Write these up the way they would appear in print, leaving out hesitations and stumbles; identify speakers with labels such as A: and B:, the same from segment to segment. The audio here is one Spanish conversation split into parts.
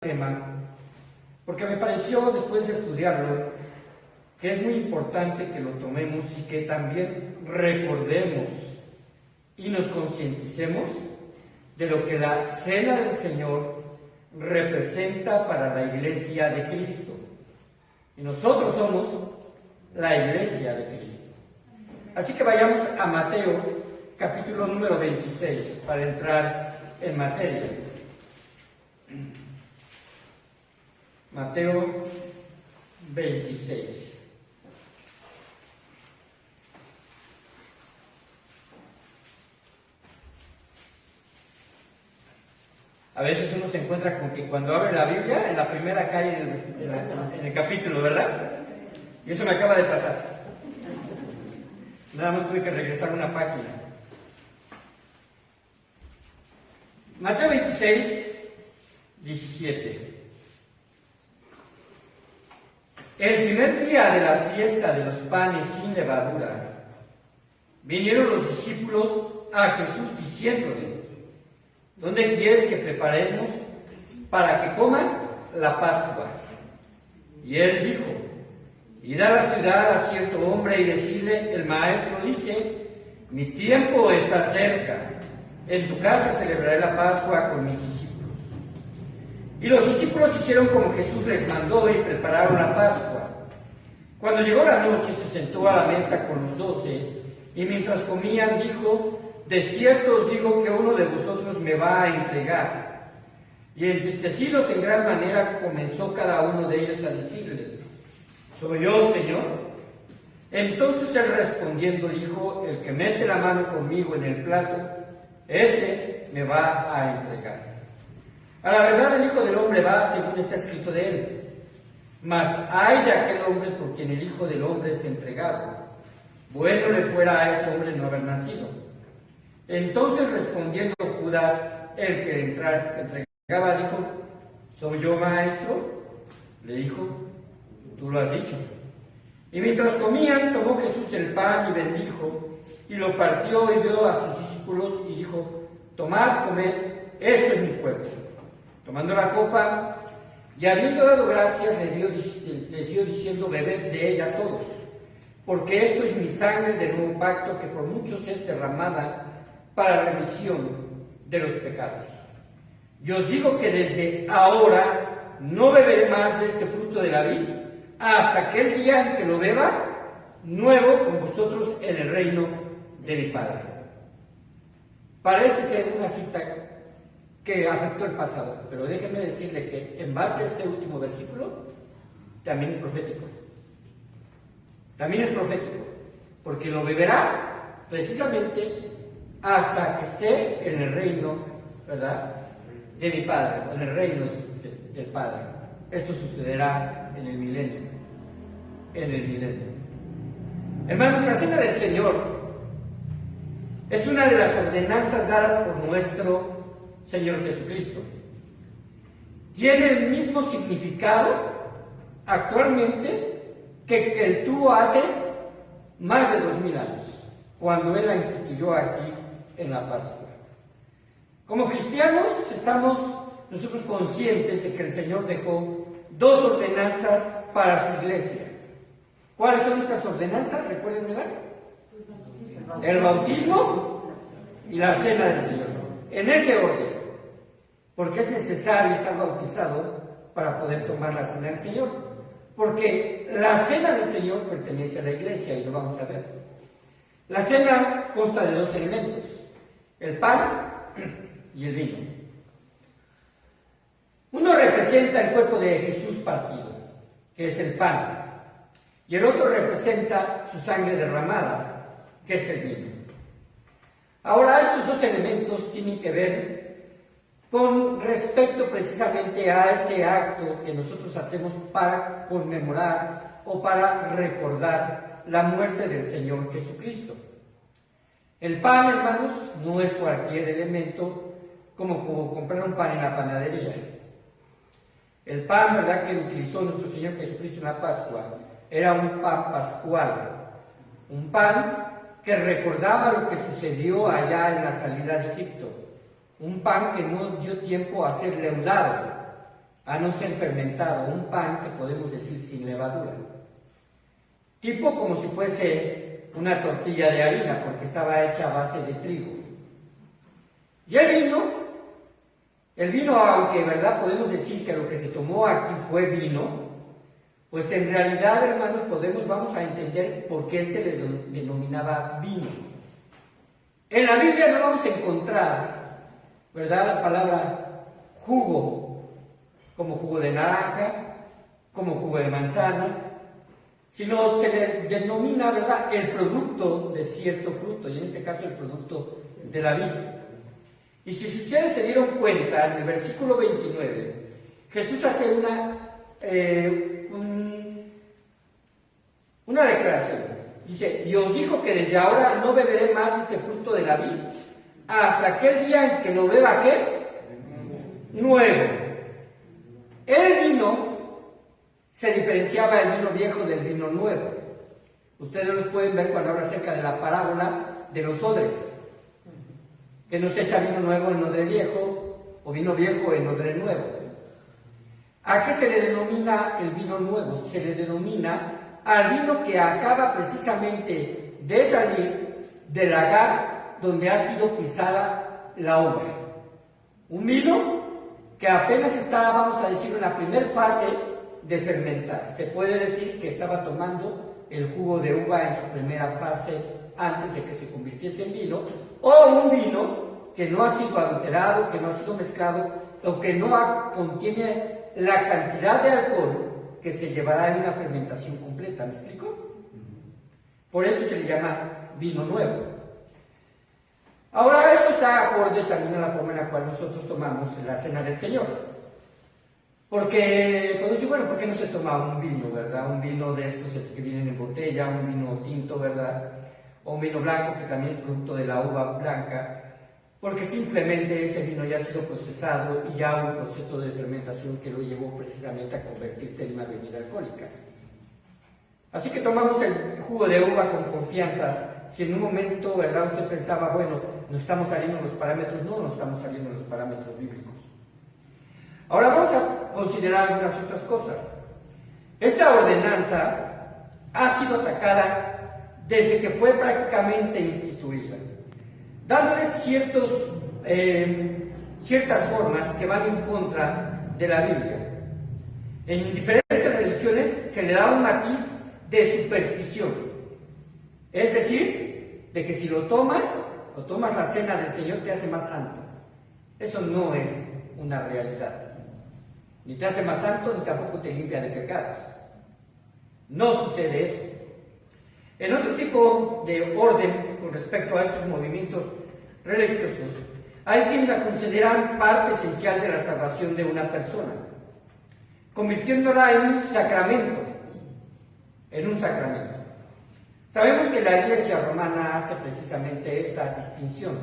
A: tema, porque me pareció, después de estudiarlo, que es muy importante que lo tomemos y que también recordemos y nos concienticemos de lo que la Cena del Señor representa para la Iglesia de Cristo. Y nosotros somos la Iglesia de Cristo. Así que vayamos a Mateo, capítulo número 26, para entrar en materia. Mateo 26. A veces uno se encuentra con que cuando abre la Biblia, en la primera cae en el capítulo, ¿verdad? Y eso me acaba de pasar. Nada más tuve que regresar una página. Mateo 26, 17. El primer día de la fiesta de los panes sin levadura, vinieron los discípulos a Jesús diciéndole: ¿dónde quieres que preparemos para que comas la Pascua? Y él dijo: id a la ciudad a cierto hombre y decirle: el maestro dice, mi tiempo está cerca, en tu casa celebraré la Pascua con mis discípulos. Y los discípulos hicieron como Jesús les mandó y prepararon la Pascua. Cuando llegó la noche se sentó a la mesa con los 12 y mientras comían dijo: de cierto os digo que uno de vosotros me va a entregar. Y entristecidos en gran manera comenzó cada uno de ellos a decirle: ¿soy yo, Señor? Entonces él respondiendo dijo: el que mete la mano conmigo en el plato, ese me va a entregar. A la verdad el Hijo del Hombre va según está escrito de él. Mas hay de aquel hombre por quien el Hijo del Hombre es entregado. Bueno le fuera a ese hombre no haber nacido. Entonces respondiendo Judas, el que entregaba, dijo: ¿soy yo, maestro? Le dijo: tú lo has dicho. Y mientras comían, tomó Jesús el pan y bendijo, y lo partió y dio a sus discípulos y dijo: tomad, comed, esto es mi cuerpo. Tomando la copa, y habiendo dado gracias, les dio diciendo: bebed de ella todos, porque esto es mi sangre del nuevo pacto, que por muchos es derramada para remisión de los pecados. Yo os digo que desde ahora no beberé más de este fruto de la vid, hasta aquel día en que lo beba nuevo con vosotros en el reino de mi Padre. Parece ser una cita que afectó el pasado, pero déjenme decirle que en base a este último versículo también es profético. También es profético, porque lo beberá precisamente hasta que esté en el reino, ¿verdad?, de mi Padre, en el reino del Padre. Esto sucederá en el milenio. En el milenio. Hermanos, la Cena del Señor es una de las ordenanzas dadas por nuestro Señor Jesucristo. Tiene el mismo significado actualmente que Él tuvo hace más de 2000 años, cuando Él la instituyó aquí en la Pascua. Como cristianos estamos nosotros conscientes de que el Señor dejó dos ordenanzas para su iglesia. ¿Cuáles son estas ordenanzas? Recuérdenmelas. El bautismo y la Cena del Señor. En ese orden. Porque es necesario estar bautizado para poder tomar la Cena del Señor. Porque la Cena del Señor pertenece a la iglesia y lo vamos a ver. La cena consta de dos elementos: el pan y el vino. Uno representa el cuerpo de Jesús partido, que es el pan, y el otro representa su sangre derramada, que es el vino. Ahora, estos dos elementos tienen que ver con respecto precisamente a ese acto que nosotros hacemos para conmemorar o para recordar la muerte del Señor Jesucristo. El pan, hermanos, no es cualquier elemento como comprar un pan en la panadería. El pan, ¿verdad?, que utilizó nuestro Señor Jesucristo en la Pascua era un pan pascual, un pan que recordaba lo que sucedió allá en la salida de Egipto, un pan que no dio tiempo a ser leudado, a no ser fermentado, un pan que podemos decir sin levadura. Tipo como si fuese una tortilla de harina, porque estaba hecha a base de trigo. Y el vino, aunque verdad podemos decir que lo que se tomó aquí fue vino, pues en realidad, hermanos, vamos a entender por qué se le denominaba vino. En la Biblia no vamos a encontrar, ¿verdad?, la palabra jugo, como jugo de naranja, como jugo de manzana, sino se le denomina, ¿verdad?, el producto de cierto fruto, y en este caso el producto de la vid. Y si ustedes se dieron cuenta, en el versículo 29, Jesús hace una declaración. Dice, y os dijo que desde ahora no beberé más este fruto de la vid, hasta aquel día en que lo beba, ¿qué? Nuevo. El vino se diferenciaba el vino viejo del vino nuevo. Ustedes lo pueden ver cuando habla acerca de la parábola de los odres, que no se echa vino nuevo en odre viejo, o vino viejo en odre nuevo. ¿A qué se le denomina el vino nuevo? Se le denomina al vino que acaba precisamente de salir del lagar donde ha sido pisada la uva. Un vino que apenas está, vamos a decir, en la primera fase de fermentar. Se puede decir que estaba tomando el jugo de uva en su primera fase antes de que se convirtiese en vino, o un vino que no ha sido adulterado, que no ha sido mezclado, o que no contiene la cantidad de alcohol que se llevará en una fermentación completa. ¿Me explico? Por eso se le llama vino nuevo. Ahora, esto está acorde también a la forma en la cual nosotros tomamos la cena del Señor. Porque, podemos decir, bueno, ¿por qué no se toma un vino, verdad? Un vino de estos que vienen en botella, un vino tinto, ¿verdad? O un vino blanco que también es producto de la uva blanca. Porque simplemente ese vino ya ha sido procesado y ya un proceso de fermentación que lo llevó precisamente a convertirse en una bebida alcohólica. Así que tomamos el jugo de uva con confianza. Si en un momento, ¿verdad?, usted pensaba, bueno, no estamos saliendo de los parámetros, no estamos saliendo de los parámetros bíblicos. Ahora vamos a considerar algunas otras cosas. Esta ordenanza ha sido atacada desde que fue prácticamente instituida, dándoles ciertas formas que van en contra de la Biblia. En diferentes religiones se le da un matiz de superstición, es decir, de que si lo tomas la cena del Señor, te hace más santo. Eso no es una realidad. Ni te hace más santo, ni tampoco te limpia de pecados. No sucede eso. En otro tipo de orden con respecto a estos movimientos religiosos, hay quienes la consideran parte esencial de la salvación de una persona, convirtiéndola en un sacramento. Sabemos que la Iglesia romana hace precisamente esta distinción,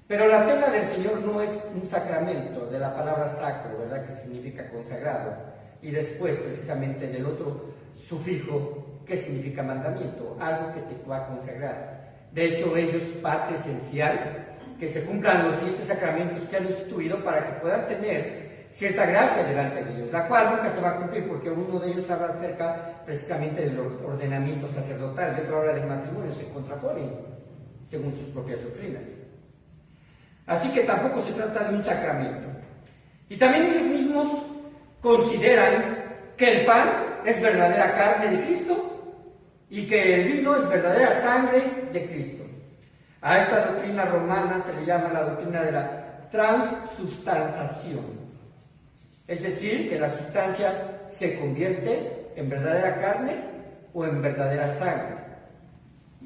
A: pero la cena del Señor no es un sacramento, de la palabra sacro, ¿verdad?, que significa consagrado, y después precisamente del otro sufijo que significa mandamiento, algo que te va a consagrar. De hecho, ellos, parte esencial, que se cumplan los 7 sacramentos que han instituido para que puedan tener cierta gracia delante de Dios, la cual nunca se va a cumplir, porque uno de ellos habla acerca precisamente del ordenamiento sacerdotal, y otro habla del matrimonio, se contraponen según sus propias doctrinas. Así que tampoco se trata de un sacramento. Y también ellos mismos consideran que el pan es verdadera carne de Cristo y que el vino es verdadera sangre de Cristo. A esta doctrina romana se le llama la doctrina de la transubstanciación. Es decir, que la sustancia se convierte en verdadera carne o en verdadera sangre.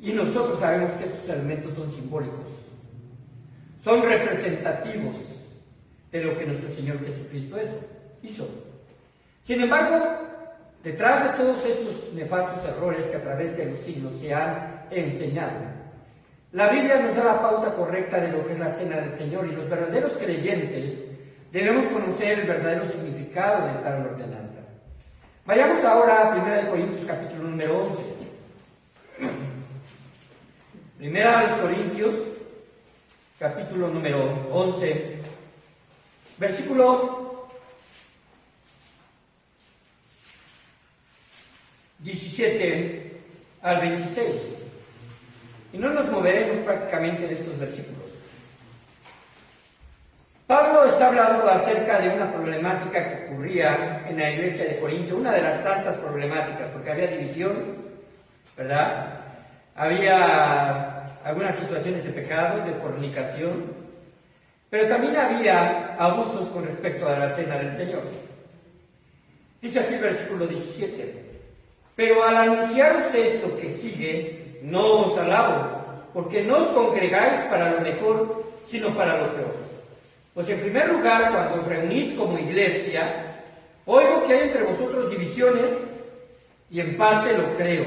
A: Y nosotros sabemos que estos elementos son simbólicos, son representativos de lo que nuestro Señor Jesucristo hizo. Sin embargo, detrás de todos estos nefastos errores que a través de los siglos se han enseñado, la Biblia nos da la pauta correcta de lo que es la cena del Señor, y los verdaderos creyentes debemos conocer el verdadero significado de tal ordenanza. Vayamos ahora a 1 Corintios capítulo número 11. 1 Corintios capítulo número 11, versículo 17 al 26. Y no nos moveremos prácticamente de estos versículos. Pablo está hablando acerca de una problemática que ocurría en la iglesia de Corinto, una de las tantas problemáticas, porque había división, ¿verdad? Había algunas situaciones de pecado, de fornicación, pero también había abusos con respecto a la cena del Señor. Dice así el versículo 17: pero al anunciar usted esto que sigue, no os alabo, porque no os congregáis para lo mejor, sino para lo peor. Pues en primer lugar, cuando os reunís como iglesia, oigo que hay entre vosotros divisiones, y en parte lo creo.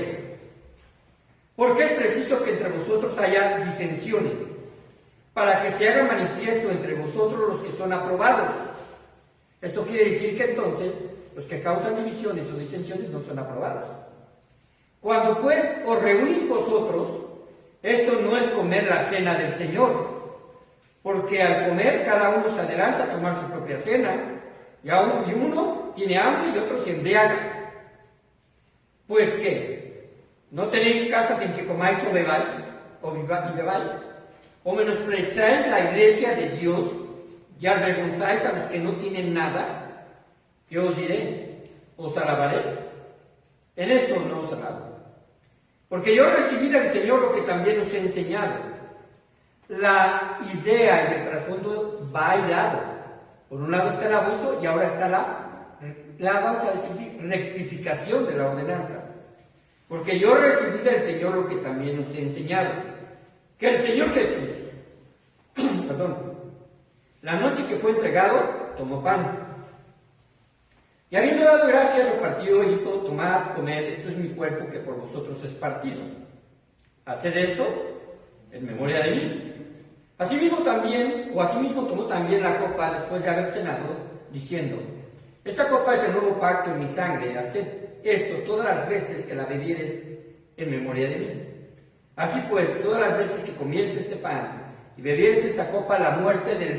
A: Porque es preciso que entre vosotros haya disensiones, para que se haga manifiesto entre vosotros los que son aprobados. Esto quiere decir que entonces los que causan divisiones o disensiones no son aprobados. Cuando pues os reunís vosotros, esto no es comer la cena del Señor, porque al comer cada uno se adelanta a tomar su propia cena, y uno tiene hambre y otro se embriaga. Pues ¿qué? ¿No tenéis casas en que comáis o bebáis? ¿O menospreciáis la iglesia de Dios y avergonzáis a los que no tienen nada? ¿Qué os diré? ¿Os alabaré? En esto no os alabo. Porque yo recibí del Señor lo que también os he enseñado. La idea y el trasfondo va hilado. Por un lado está el abuso y ahora está la vamos a decir, rectificación de la ordenanza. Porque yo recibí del Señor lo que también os he enseñado. Que el Señor Jesús, la noche que fue entregado, tomó pan. Y habiendo dado gracias, lo partió y dijo: tomad, comed, esto es mi cuerpo que por vosotros es partido. Haced esto en memoria de mí. Asimismo tomó también la copa después de haber cenado, diciendo: esta copa es el nuevo pacto en mi sangre, haced esto todas las veces que la bebieres en memoria de mí. Así pues, todas las veces que comieres este pan y bebieres esta copa, la muerte del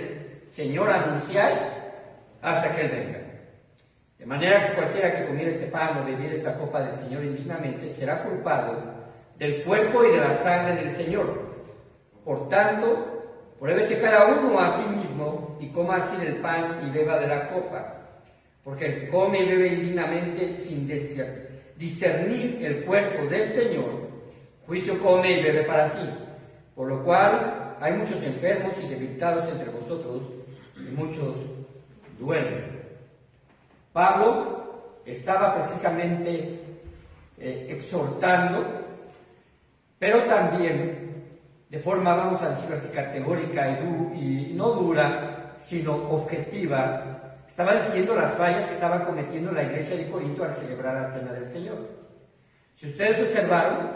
A: Señor anunciáis hasta que Él venga. De manera que cualquiera que comiera este pan o bebiera esta copa del Señor indignamente será culpado del cuerpo y de la sangre del Señor. Por tanto, pruébese cada uno a sí mismo y coma así del pan y beba de la copa. Porque el que come y bebe indignamente sin discernir el cuerpo del Señor, juicio come y bebe para sí. Por lo cual hay muchos enfermos y debilitados entre vosotros, y muchos duermen. Pablo estaba precisamente exhortando, pero también de forma, vamos a decirlo así, categórica y no dura, sino objetiva, estaba diciendo las fallas que estaba cometiendo la iglesia de Corinto al celebrar la cena del Señor. Si ustedes observaron,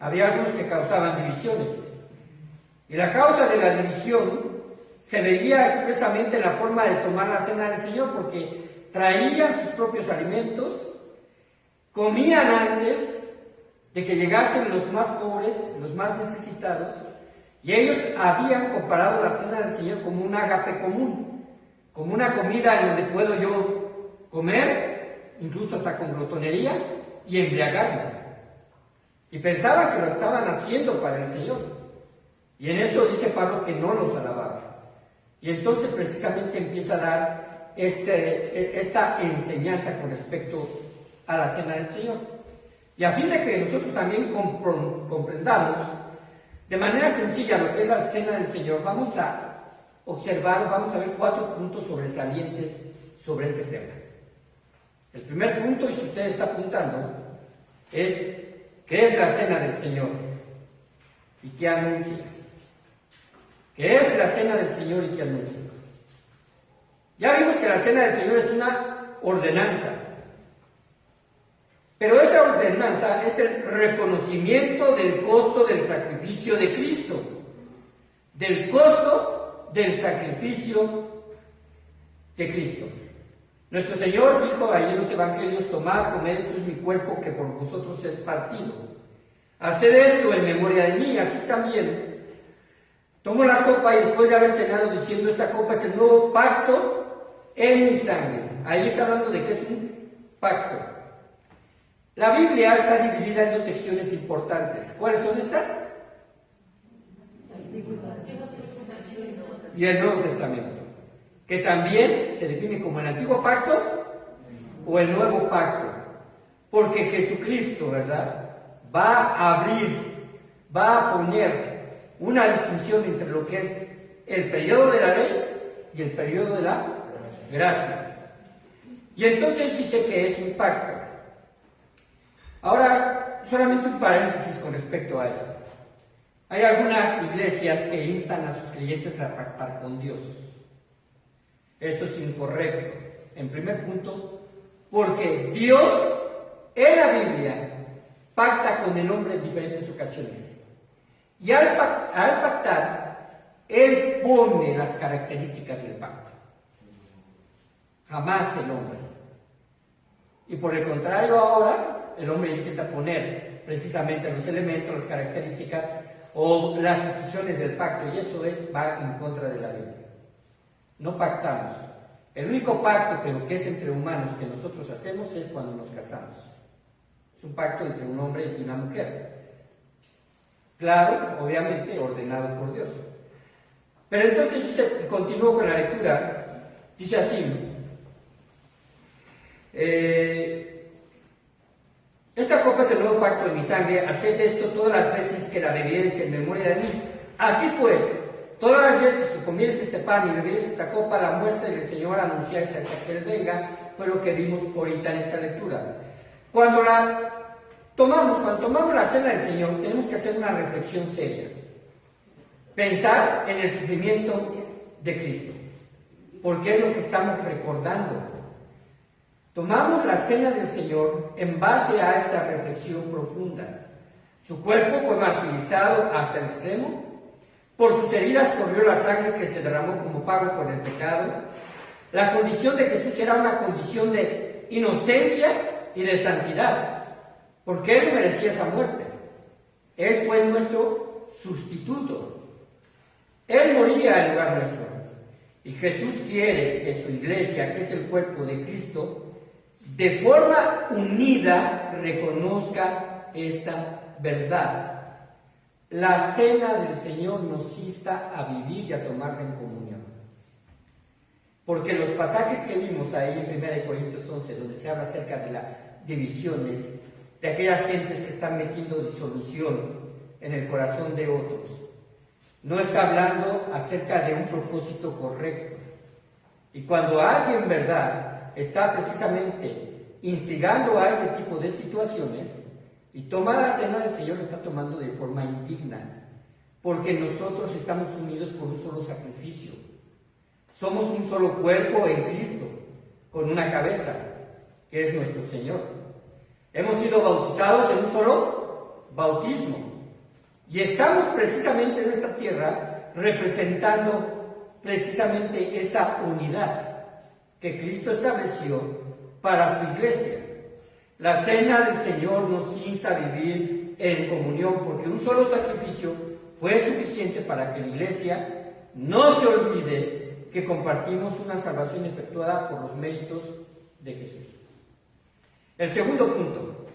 A: había algunos que causaban divisiones. Y la causa de la división se veía expresamente en la forma de tomar la cena del Señor, porque traían sus propios alimentos, comían antes de que llegasen los más pobres, los más necesitados, y ellos habían comparado la cena del Señor como un ágape común, como una comida en donde puedo yo comer, incluso hasta con glotonería, y embriagarme. Y pensaban que lo estaban haciendo para el Señor. Y en eso dice Pablo que no los alababa. Y entonces precisamente empieza a dar esta enseñanza con respecto a la cena del Señor. Y a fin de que nosotros también comprendamos de manera sencilla lo que es la cena del Señor, vamos a observar, vamos a ver 4 puntos sobresalientes sobre este tema. El primer punto, y si usted está apuntando, es ¿qué es la cena del Señor? ¿Y qué anuncia? ¿Qué es la cena del Señor y qué anuncia? Ya vimos que la cena del Señor es una ordenanza. Pero esa ordenanza es el reconocimiento del costo del sacrificio de Cristo. Del costo del sacrificio de Cristo. Nuestro Señor dijo ahí en los evangelios: tomad, comed, esto es mi cuerpo que por vosotros es partido. Haced esto en memoria de mí. Así también tomo la copa y después de haber cenado diciendo: esta copa es el nuevo pacto en mi sangre. Ahí está hablando de que es un pacto. La Biblia está dividida en dos secciones importantes. ¿Cuáles son estas? Y el Nuevo Testamento, que también se define como el Antiguo Pacto o el Nuevo Pacto, porque Jesucristo, ¿verdad?, va a abrir, va a poner una distinción entre lo que es el periodo de la ley y el periodo de la gracia. Y entonces dice que es un pacto. Ahora, solamente un paréntesis con respecto a esto. Hay algunas iglesias que instan a sus creyentes a pactar con Dios. Esto es incorrecto. En primer punto, porque Dios en la Biblia pacta con el hombre en diferentes ocasiones. Y al pactar, Él pone las características del pacto. Jamás el hombre. Y por el contrario ahora, el hombre intenta poner precisamente los elementos, las características o las instrucciones del pacto, y eso va en contra de la Biblia. No pactamos. El único pacto, pero que es entre humanos, que nosotros hacemos es cuando nos casamos. Es un pacto entre un hombre y una mujer. Claro, obviamente ordenado por Dios. Pero entonces continúo con la lectura. Dice así: esta copa es el nuevo pacto de mi sangre. Haced esto todas las veces que la bebiereis en memoria de mí. Así pues, todas las veces que comieres este pan y bebieres esta copa, la muerte del Señor anunciáis hasta que Él venga. Fue lo que vimos ahorita en esta lectura. Cuando tomamos la cena del Señor, tenemos que hacer una reflexión seria. Pensar en el sufrimiento de Cristo, porque es lo que estamos recordando. Tomamos la cena del Señor en base a esta reflexión profunda. Su cuerpo fue martirizado hasta el extremo. Por sus heridas corrió la sangre que se derramó como pago por el pecado. La condición de Jesús era una condición de inocencia y de santidad, porque Él merecía esa muerte. Él fue nuestro sustituto. Él moría en lugar nuestro. Y Jesús quiere que su iglesia, que es el cuerpo de Cristo, de forma unida reconozca esta verdad. La cena del Señor nos insta a vivir y a tomarla en comunión. Porque los pasajes que vimos ahí en 1 Corintios 11, donde se habla acerca de las divisiones, de aquellas gentes que están metiendo disolución en el corazón de otros, no está hablando acerca de un propósito correcto. Y cuando alguien, verdad, está precisamente instigando a este tipo de situaciones y toma la cena del Señor, lo está tomando de forma indigna, porque nosotros estamos unidos por un solo sacrificio. Somos un solo cuerpo en Cristo, con una cabeza, que es nuestro Señor. Hemos sido bautizados en un solo bautismo y estamos precisamente en esta tierra representando precisamente esa unidad que Cristo estableció para su iglesia. La cena del Señor nos insta a vivir en comunión, porque un solo sacrificio fue suficiente para que la iglesia no se olvide que compartimos una salvación efectuada por los méritos de Jesús. El segundo punto: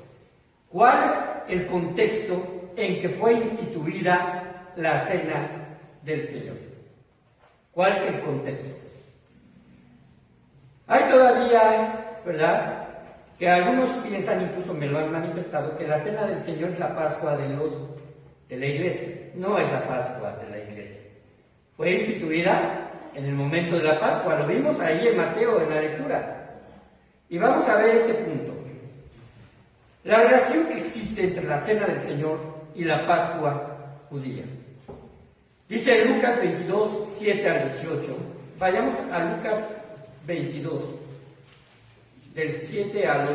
A: ¿cuál es el contexto en que fue instituida la cena del Señor? ¿Cuál es el contexto? Hay todavía, ¿verdad?, que algunos piensan, incluso me lo han manifestado, que la cena del Señor es la Pascua de la iglesia. No es la Pascua de la iglesia. Fue instituida en el momento de la Pascua. Lo vimos ahí en Mateo, en la lectura. Y vamos a ver este punto. La relación que existe entre la cena del Señor y la Pascua judía. Dice en Lucas 22, 7 al 18. Vayamos a Lucas 22, del 7 al 8.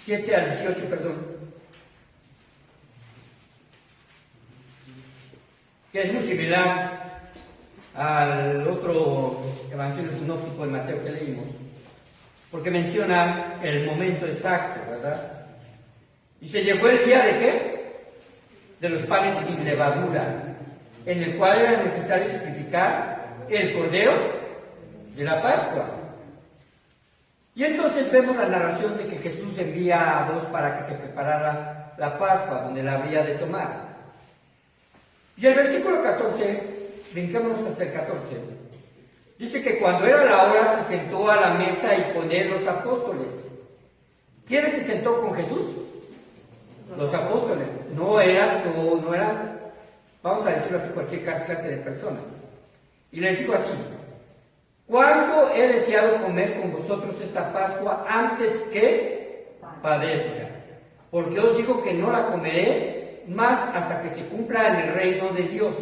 A: 7 al 18, perdón. Que es muy similar al otro evangelio sinóptico de Mateo que leímos, porque menciona el momento exacto, ¿verdad? Y se llegó el día de ¿qué? De los panes sin levadura, en el cual era necesario sacrificar el cordero de la Pascua. Y entonces vemos la narración de que Jesús envía a dos para que se preparara la Pascua, donde la habría de tomar. Y el versículo 14, brinquémonos hasta el 14, dice que cuando era la hora se sentó a la mesa y con él los apóstoles. ¿Quién se sentó con Jesús? Los apóstoles. No eran, vamos a decirlo así, cualquier clase de persona. Y les digo así: ¿cuánto he deseado comer con vosotros esta Pascua antes que padezca? Porque os digo que no la comeré más hasta que se cumpla en el reino de Dios.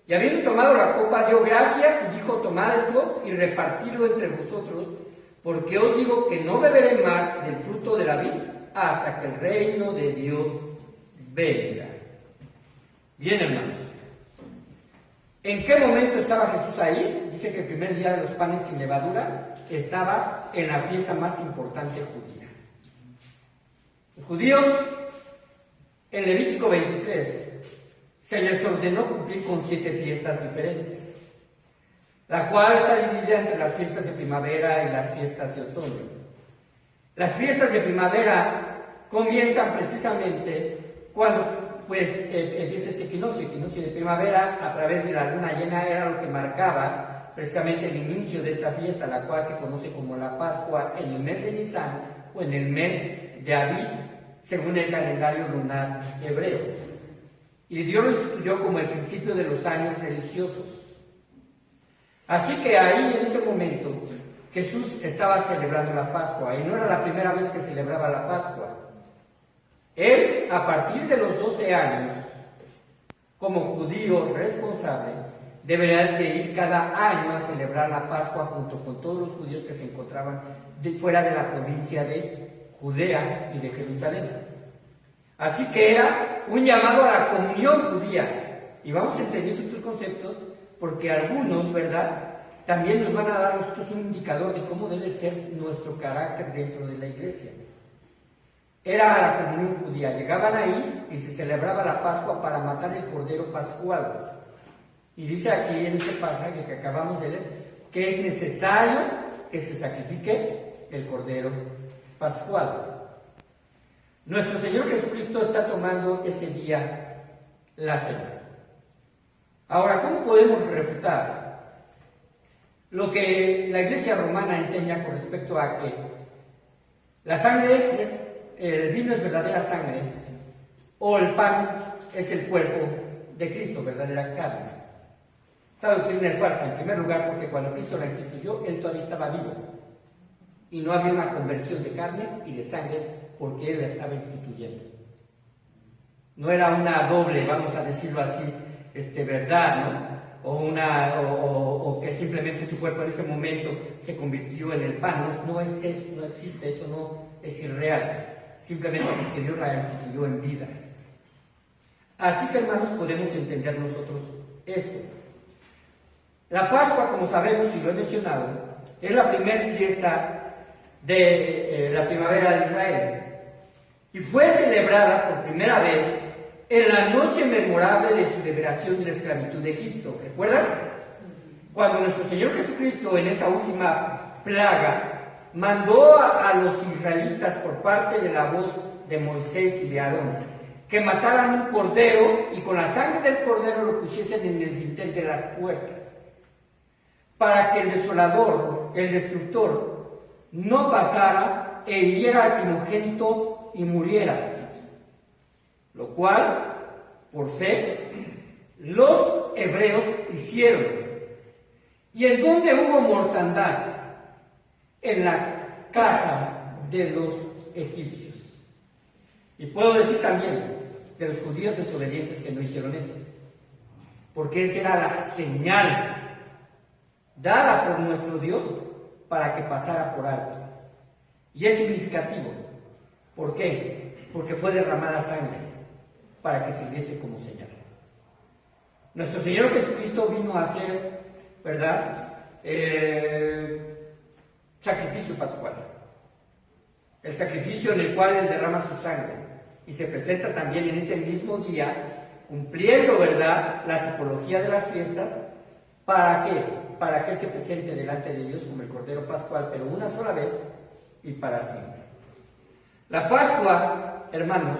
A: Y habiendo tomado la copa, dio gracias y dijo: tomadlo y repartidlo entre vosotros, porque os digo que no beberé más del fruto de la vid hasta que el reino de Dios venga. Bien, hermanos, ¿en qué momento estaba Jesús ahí? Dice que el primer día de los panes sin levadura estaba en la fiesta más importante judía. Los judíos, en Levítico 23, se les ordenó cumplir con 7 fiestas diferentes, la cual está dividida entre las fiestas de primavera y las fiestas de otoño. Las fiestas de primavera comienzan precisamente cuando empieza este equinoccio de primavera a través de la luna llena. Era lo que marcaba precisamente el inicio de esta fiesta, la cual se conoce como la Pascua, en el mes de Nisan o en el mes de Abib, según el calendario lunar hebreo. Y Dios lo instituyó como el principio de los años religiosos. Así que ahí, en ese momento, Jesús estaba celebrando la Pascua, y no era la primera vez que celebraba la Pascua. Él, a partir de los 12 años, como judío responsable, debería de ir cada año a celebrar la Pascua junto con todos los judíos que se encontraban fuera de la provincia de Judea y de Jerusalén. Así que era un llamado a la comunión judía. Y vamos entendiendo estos conceptos porque algunos, ¿verdad?, también nos van a dar a nosotros un indicador de cómo debe ser nuestro carácter dentro de la iglesia. Era la comunión judía. Llegaban ahí y se celebraba la Pascua para matar el cordero pascual. Y dice aquí en este pasaje que acabamos de leer que es necesario que se sacrifique el cordero pascual. Nuestro Señor Jesucristo está tomando ese día la cena. Ahora, ¿cómo podemos refutar lo que la Iglesia romana enseña con respecto a que la sangre el vino es verdadera sangre, o el pan es el cuerpo de Cristo, verdadera carne? Esta doctrina es falsa, en primer lugar, porque cuando Cristo la instituyó, Él todavía estaba vivo, y no había una conversión de carne y de sangre, porque Él la estaba instituyendo. No era una doble, vamos a decirlo así, verdad, ¿no? O que simplemente su cuerpo en ese momento se convirtió en el pan. No es eso, no existe, eso no es irreal. Simplemente porque Dios la instituyó en vida. Así que, hermanos, podemos entender nosotros esto. La Pascua, como sabemos y lo he mencionado, es la primera fiesta de la primavera de Israel. Y fue celebrada por primera vez en la noche memorable de su liberación de la esclavitud de Egipto. ¿Recuerdan? Cuando nuestro Señor Jesucristo, en esa última plaga, mandó a los israelitas por parte de la voz de Moisés y de Aarón que mataran un cordero y con la sangre del cordero lo pusiesen en el dintel de las puertas, para que el desolador, el destructor, no pasara e hiriera al primogénito y muriera. Lo cual, por fe, los hebreos hicieron. ¿Y en dónde hubo mortandad? En la casa de los egipcios. Y puedo decir también de los judíos desobedientes que no hicieron eso, porque esa era la señal dada por nuestro Dios para que pasara por alto. Y es significativo. ¿Por qué? Porque fue derramada sangre para que sirviese como señal. Nuestro Señor Jesucristo vino a hacer, ¿verdad?, sacrificio pascual. El sacrificio en el cual Él derrama su sangre y se presenta también en ese mismo día, cumpliendo, ¿verdad?, la tipología de las fiestas. ¿Para qué? Para que Él se presente delante de Dios como el Cordero Pascual, pero una sola vez y para siempre. La Pascua, hermanos,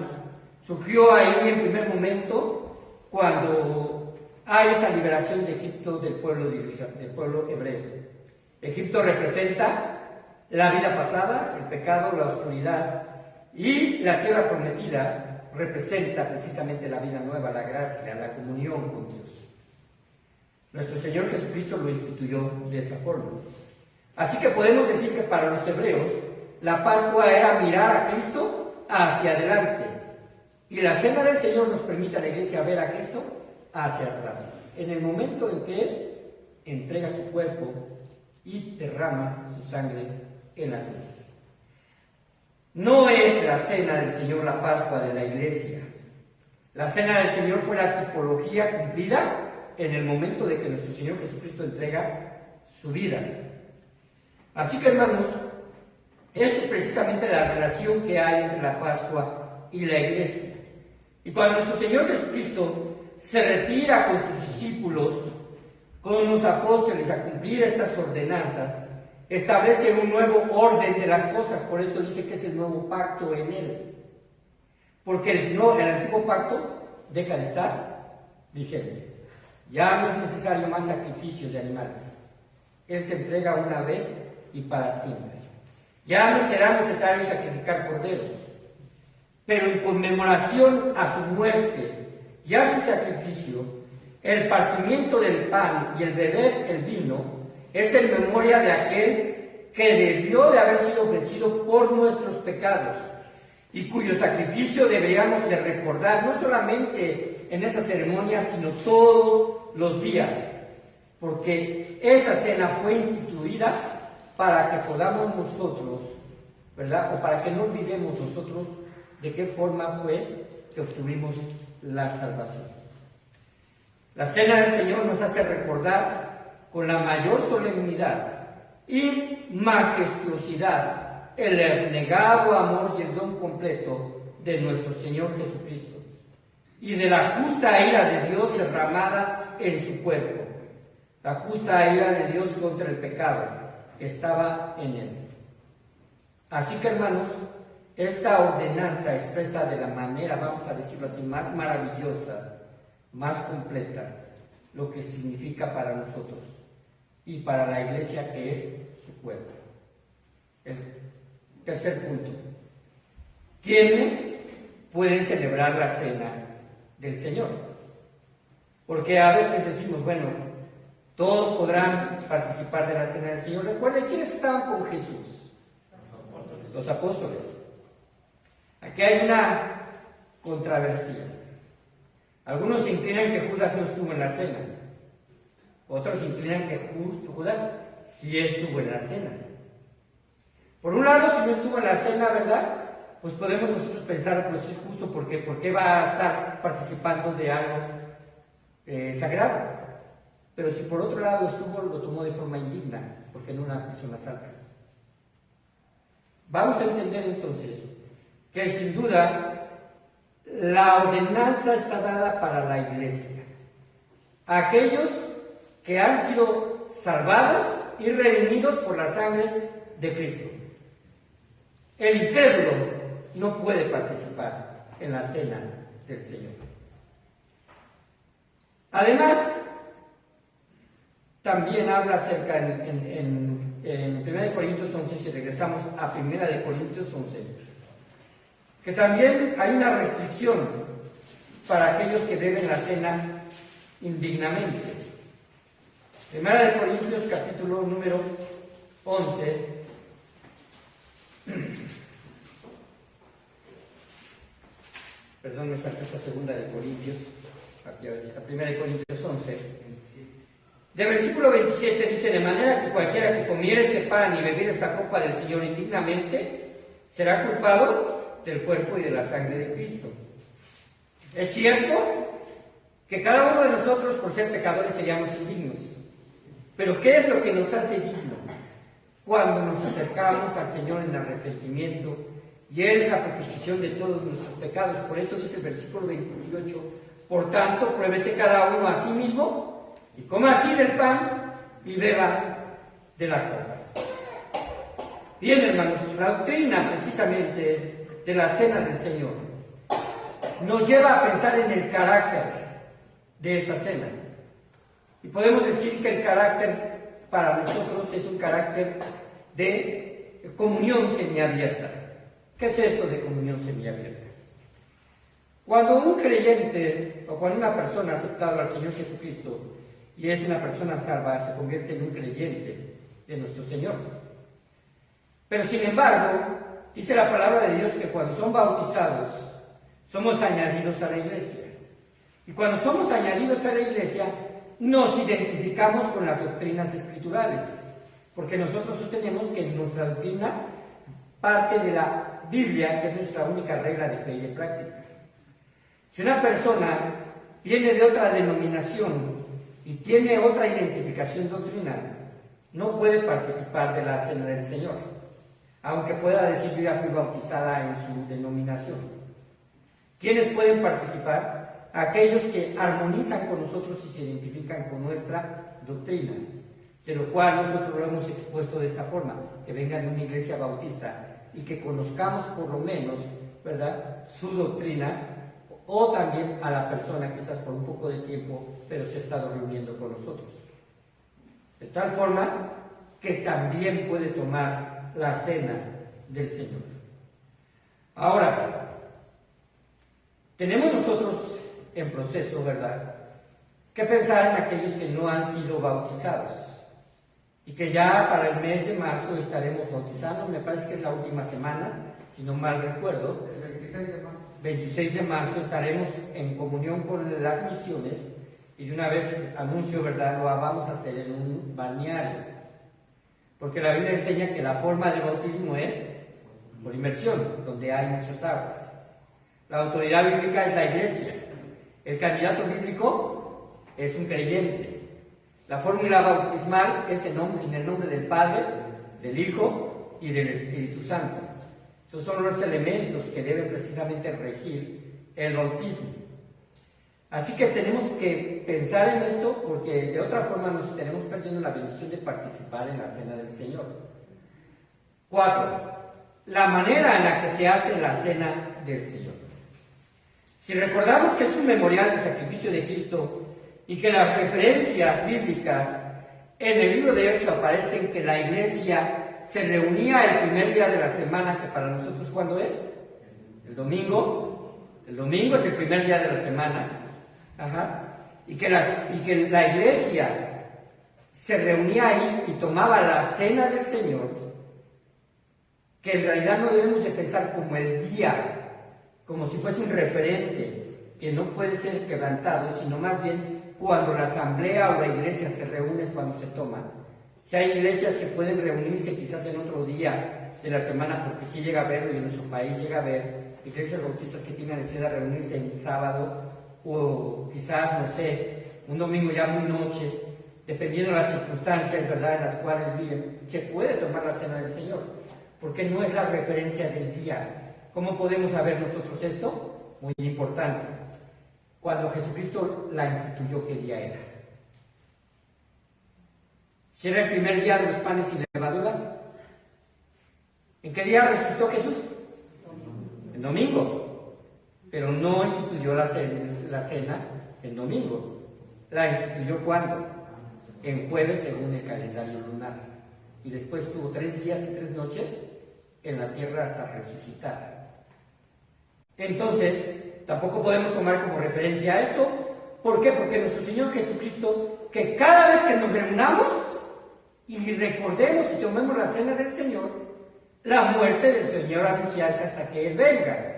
A: surgió ahí en primer momento cuando hay esa liberación de Egipto del pueblo hebreo. Egipto representa la vida pasada, el pecado, la oscuridad, y la tierra prometida representa precisamente la vida nueva, la gracia, la comunión con Dios. Nuestro Señor Jesucristo lo instituyó de esa forma. Así que podemos decir que para los hebreos la Pascua era mirar a Cristo hacia adelante, y la cena del Señor nos permite a la iglesia ver a Cristo hacia atrás, en el momento en que Él entrega su cuerpo y derrama su sangre en la cruz. No es la cena del Señor la Pascua de la iglesia. La cena del Señor fue la tipología cumplida en el momento de que nuestro Señor Jesucristo entrega su vida. Así que, hermanos, eso es precisamente la relación que hay entre la Pascua y la iglesia. Y cuando nuestro Señor Jesucristo se retira con sus discípulos, con los apóstoles, a cumplir estas ordenanzas, establece un nuevo orden de las cosas. Por eso dice que es el nuevo pacto en Él. Porque el antiguo pacto deja de estar vigente. Ya no es necesario más sacrificios de animales. Él se entrega una vez y para siempre. Ya no será necesario sacrificar corderos. Pero en conmemoración a su muerte y a su sacrificio, el partimiento del pan y el beber el vino es en memoria de aquel que debió de haber sido ofrecido por nuestros pecados y cuyo sacrificio deberíamos de recordar no solamente en esa ceremonia, sino todos los días, porque esa cena fue instituida para que podamos nosotros, ¿verdad? O para que no olvidemos nosotros de qué forma fue que obtuvimos la salvación. La cena del Señor nos hace recordar con la mayor solemnidad y majestuosidad el abnegado amor y el don completo de nuestro Señor Jesucristo y de la justa ira de Dios derramada en su cuerpo, la justa ira de Dios contra el pecado que estaba en él. Así que, hermanos, esta ordenanza expresa de la manera, vamos a decirlo así, más maravillosa, más completa, lo que significa para nosotros y para la iglesia, que es su cuerpo. El tercer punto: ¿quiénes pueden celebrar la cena del Señor? Porque a veces decimos, bueno, todos podrán participar de la cena del Señor. Recuerden, ¿quiénes estaban con Jesús? Los apóstoles. Aquí hay una controversia. Algunos se inclinan que Judas no estuvo en la cena. Otros inclinan que Judas sí estuvo en la cena. Por un lado, si no estuvo en la cena, ¿verdad? Pues podemos nosotros pensar, pues es justo, ¿por qué va a estar participando de algo sagrado? Pero si por otro lado estuvo, lo tomó de forma indigna, porque no una persona santa. Vamos a entender entonces que sin duda la ordenanza está dada para la iglesia. Aquellos que han sido salvados y redimidos por la sangre de Cristo. El incrédulo no puede participar en la cena del Señor. Además, también habla acerca en 1 Corintios 11, si regresamos a 1 Corintios 11, que también hay una restricción para aquellos que beben la cena indignamente. 1 Corintios capítulo número 11, perdón, me salté esta segunda de Corintios, aquí a 1 Corintios 11, de versículo 27 dice: de manera que cualquiera que comiere este pan y bebiere esta copa del Señor indignamente, será culpado del cuerpo y de la sangre de Cristo. Es cierto que cada uno de nosotros, por ser pecadores, seríamos indignos. Pero ¿qué es lo que nos hace dignos? Cuando nos acercamos al Señor en arrepentimiento, y Él es la propiciación de todos nuestros pecados. Por eso dice el versículo 28: por tanto, pruébese cada uno a sí mismo, y coma así del pan, y beba de la copa. Bien, hermanos, la doctrina precisamente de la cena del Señor nos lleva a pensar en el carácter de esta cena. Y podemos decir que el carácter para nosotros es un carácter de comunión semiabierta. ¿Qué es esto de comunión semiabierta? Cuando un creyente o cuando una persona ha aceptado al Señor Jesucristo y es una persona salva, se convierte en un creyente de nuestro Señor. Pero sin embargo, dice la palabra de Dios que cuando son bautizados, somos añadidos a la iglesia. Y cuando somos añadidos a la iglesia, nos identificamos con las doctrinas escriturales, porque nosotros sostenemos que nuestra doctrina parte de la Biblia, que es nuestra única regla de fe y de práctica. Si una persona viene de otra denominación y tiene otra identificación doctrinal, no puede participar de la cena del Señor, aunque pueda decir yo ya fui bautizada en su denominación. ¿Quiénes pueden participar? Aquellos que armonizan con nosotros y se identifican con nuestra doctrina, de lo cual nosotros lo hemos expuesto de esta forma, que vengan de una iglesia bautista y que conozcamos por lo menos, ¿verdad?, su doctrina, o también a la persona quizás por un poco de tiempo, pero se ha estado reuniendo con nosotros. De tal forma que también puede tomar la cena del Señor. Ahora, tenemos nosotros en proceso, ¿verdad?, que pensar en aquellos que no han sido bautizados y que ya para el mes de marzo estaremos bautizando. Me parece que es la última semana, si no mal recuerdo. El 26 de marzo. 26 de marzo estaremos en comunión con las misiones y de una vez anuncio, ¿verdad?, lo vamos a hacer en un balneario, porque la Biblia enseña que la forma de bautismo es por inmersión, donde hay muchas aguas. La autoridad bíblica es la iglesia. El candidato bíblico es un creyente. La fórmula bautismal es en el nombre del Padre, del Hijo y del Espíritu Santo. Esos son los elementos que deben precisamente regir el bautismo. Así que tenemos que pensar en esto, porque de otra forma nos estaremos perdiendo la bendición de participar en la cena del Señor. 4. La manera en la que se hace la cena del Señor. Si recordamos que es un memorial del sacrificio de Cristo y que las referencias bíblicas en el libro de Hechos aparecen que la iglesia se reunía el primer día de la semana, que para nosotros, ¿cuándo es? El domingo. El domingo es el primer día de la semana. Y que la iglesia se reunía ahí y tomaba la cena del Señor, que en realidad no debemos de pensar como el día, como si fuese un referente que no puede ser quebrantado, sino más bien cuando la asamblea o la iglesia se reúne es cuando se toma. Si hay iglesias que pueden reunirse quizás en otro día de la semana, porque sí llega a verlo y en nuestro país llega a ver iglesias bautistas que tienen necesidad de reunirse en sábado o quizás, no sé, un domingo ya muy noche, dependiendo de las circunstancias, ¿verdad?, en las cuales viven, se puede tomar la cena del Señor, porque no es la referencia del día. ¿Cómo podemos saber nosotros esto? Muy importante. Cuando Jesucristo la instituyó, ¿qué día era? ¿Si era el primer día de los panes sin levadura? ¿En qué día resucitó Jesús? El domingo. Pero no instituyó la cena el domingo. ¿La instituyó cuándo? En jueves, según el calendario lunar. Y después tuvo 3 días y 3 noches en la tierra hasta resucitar. Entonces, tampoco podemos tomar como referencia eso. ¿Por qué? Porque nuestro Señor Jesucristo, que cada vez que nos reunamos y recordemos y tomemos la cena del Señor, la muerte del Señor anunciarse hasta que Él venga.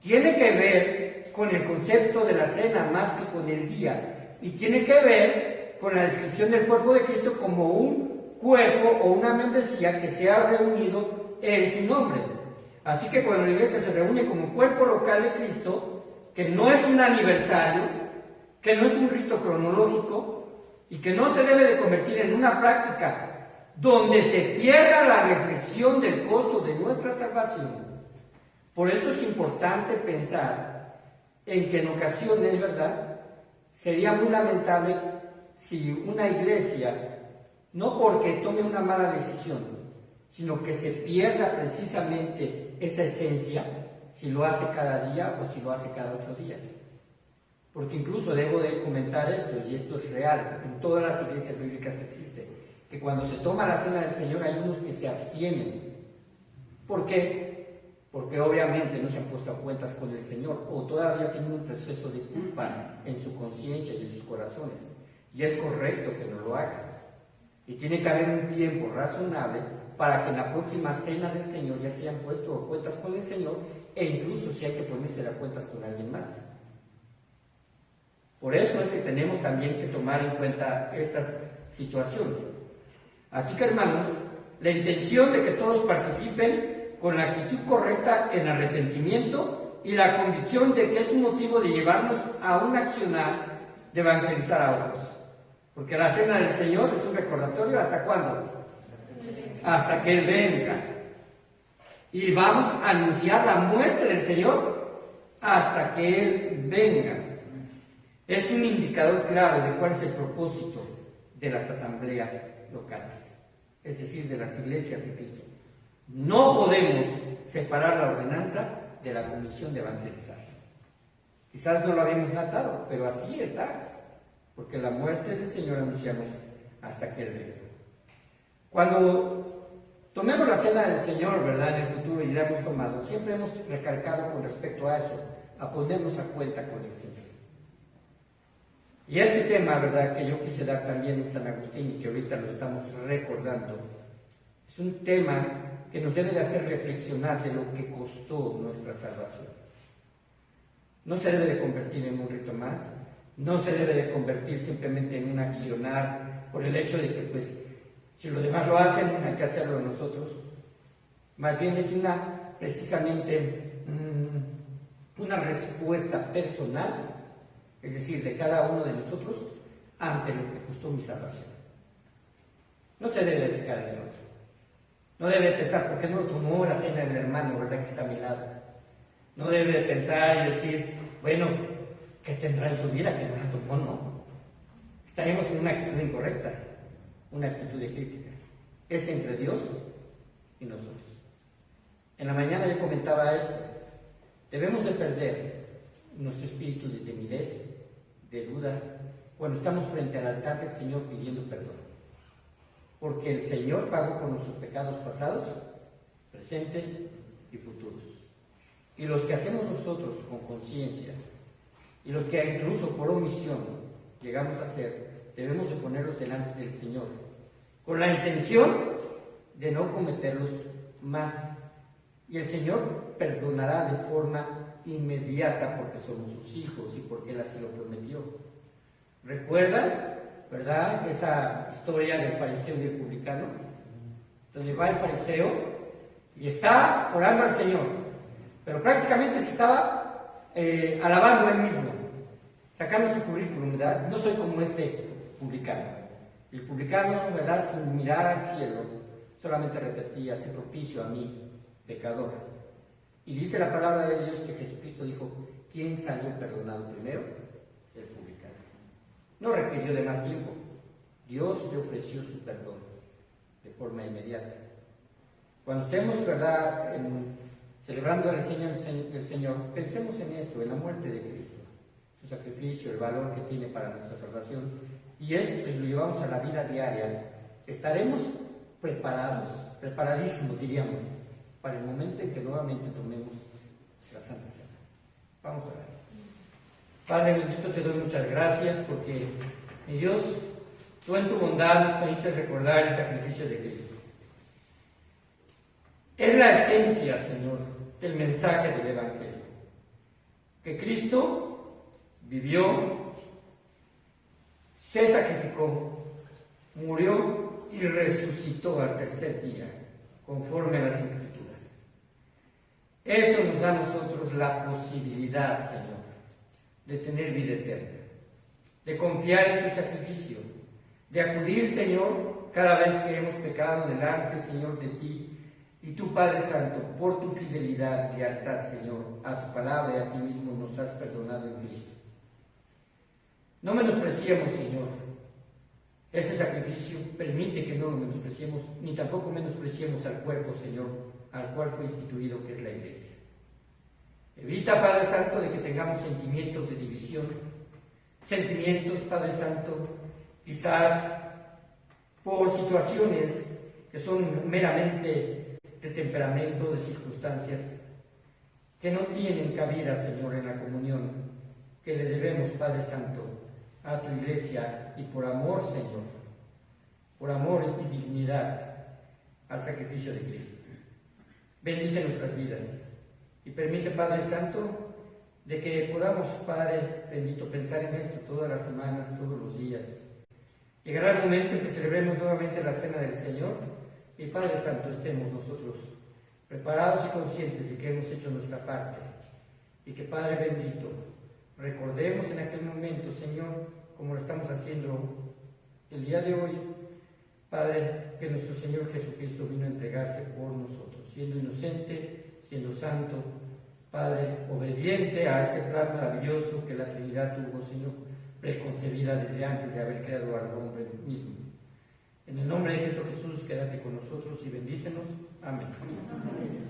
A: Tiene que ver con el concepto de la cena más que con el día. Y tiene que ver con la descripción del cuerpo de Cristo como un cuerpo o una membresía que se ha reunido en su nombre. Así que cuando la iglesia se reúne como cuerpo local de Cristo, que no es un aniversario, que no es un rito cronológico y que no se debe de convertir en una práctica donde se pierda la reflexión del costo de nuestra salvación. Por eso es importante pensar en que en ocasiones, ¿verdad?, sería muy lamentable si una iglesia, no porque tome una mala decisión, sino que se pierda precisamente esa esencia si lo hace cada día o si lo hace cada 8 días. Porque incluso debo de comentar esto, y esto es real, en todas las iglesias bíblicas existe, que cuando se toma la cena del Señor hay unos que se abstienen. ¿Por qué? Porque obviamente no se han puesto a cuentas con el Señor, o todavía tienen un proceso de culpa en su conciencia y en sus corazones. Y es correcto que no lo hagan. Y tiene que haber un tiempo razonable para que en la próxima cena del Señor ya se hayan puesto a cuentas con el Señor, e incluso si hay que ponerse a cuentas con alguien más. Por eso es que tenemos también que tomar en cuenta estas situaciones. Así que, hermanos, la intención de que todos participen con la actitud correcta en arrepentimiento y la convicción de que es un motivo de llevarnos a un accionar de evangelizar a otros. Porque la cena del Señor es un recordatorio, ¿hasta cuándo? Hasta que Él venga. Y vamos a anunciar la muerte del Señor hasta que Él venga. Es un indicador claro de cuál es el propósito de las asambleas locales, es decir, de las iglesias de Cristo. No podemos separar la ordenanza de la comisión de evangelizar. Quizás no lo habíamos notado, pero así está, porque la muerte del Señor anunciamos hasta que Él venga. Cuando tomemos la cena del Señor, ¿verdad?, en el futuro, y la hemos tomado, siempre hemos recalcado con respecto a eso, a ponernos a cuenta con el Señor. Y este tema, ¿verdad?, que yo quise dar también en San Agustín y que ahorita lo estamos recordando, es un tema que nos debe de hacer reflexionar de lo que costó nuestra salvación. No se debe de convertir en un rito más, no se debe de convertir simplemente en un accionar por el hecho de que, pues, si los demás lo hacen, hay que hacerlo nosotros. Más bien es precisamente una respuesta personal, es decir, de cada uno de nosotros, ante lo que costó mi salvación. No se debe de fijar en el otro. No debe de pensar, ¿por qué no tomó la cena del hermano, verdad, que está a mi lado? No debe de pensar y decir, bueno, ¿qué tendrá en su vida que no la tomó? No. Estaremos en una actitud incorrecta, una actitud de crítica. Es entre Dios y nosotros. En la mañana yo comentaba esto. Debemos de perder nuestro espíritu de timidez, de duda, cuando estamos frente al altar del Señor pidiendo perdón. Porque el Señor pagó por nuestros pecados pasados, presentes y futuros. Y los que hacemos nosotros con conciencia, y los que incluso por omisión llegamos a hacer, debemos de ponerlos delante del Señor, con la intención de no cometerlos más. Y el Señor perdonará de forma inmediata porque somos sus hijos y porque Él así lo prometió. ¿Recuerdan, verdad, esa historia del fariseo y el publicano? Donde va el fariseo y está orando al Señor, pero prácticamente se estaba alabando a él mismo, sacando su currículum, ¿verdad? No soy como este publicano. El publicano, ¿verdad?, sin mirar al cielo, solamente repetía, sé propicio a mí, pecador. Y dice la palabra de Dios que Jesucristo dijo, ¿quién salió perdonado primero? El publicano. No requirió de más tiempo. Dios le ofreció su perdón de forma inmediata. Cuando estemos, ¿verdad?, celebrando el Señor, pensemos en esto, en la muerte de Cristo, su sacrificio, el valor que tiene para nuestra salvación. Y esto, si lo llevamos a la vida diaria, estaremos preparadísimos, diríamos, para el momento en que nuevamente tomemos la Santa Cena. Vamos a ver. Padre bendito, te doy muchas gracias porque, mi Dios, tú en tu bondad nos permites recordar el sacrificio de Cristo. Es la esencia, Señor, del mensaje del Evangelio. Que Cristo vivió, se sacrificó, murió y resucitó al tercer día, conforme a las Escrituras. Eso nos da a nosotros la posibilidad, Señor, de tener vida eterna, de confiar en tu sacrificio, de acudir, Señor, cada vez que hemos pecado delante, Señor, de ti, y tú, Padre Santo, por tu fidelidad y lealtad, Señor, a tu palabra y a ti mismo nos has perdonado en Cristo. No menospreciemos, Señor, Ese sacrificio permite que no lo menospreciemos, ni tampoco menospreciemos al cuerpo, Señor, al cual fue instituido, que es la Iglesia. Evita, Padre Santo, de que tengamos sentimientos de división, sentimientos, Padre Santo, quizás por situaciones que son meramente de temperamento, de circunstancias, que no tienen cabida, Señor, en la comunión que le debemos, Padre Santo, a tu Iglesia, y por amor, Señor, por amor y dignidad al sacrificio de Cristo. Bendice nuestras vidas y permite, Padre Santo, de que podamos, Padre bendito, pensar en esto todas las semanas, todos los días. Llegará el momento en que celebremos nuevamente la Cena del Señor y, Padre Santo, estemos nosotros preparados y conscientes de que hemos hecho nuestra parte, y que, Padre bendito, recordemos en aquel momento, Señor, como lo estamos haciendo el día de hoy, Padre, que nuestro Señor Jesucristo vino a entregarse por nosotros, siendo inocente, siendo santo, Padre, obediente a ese plan maravilloso que la Trinidad tuvo, Señor, preconcebida desde antes de haber creado al hombre mismo. En el nombre de Cristo Jesús, quédate con nosotros y bendícenos. Amén.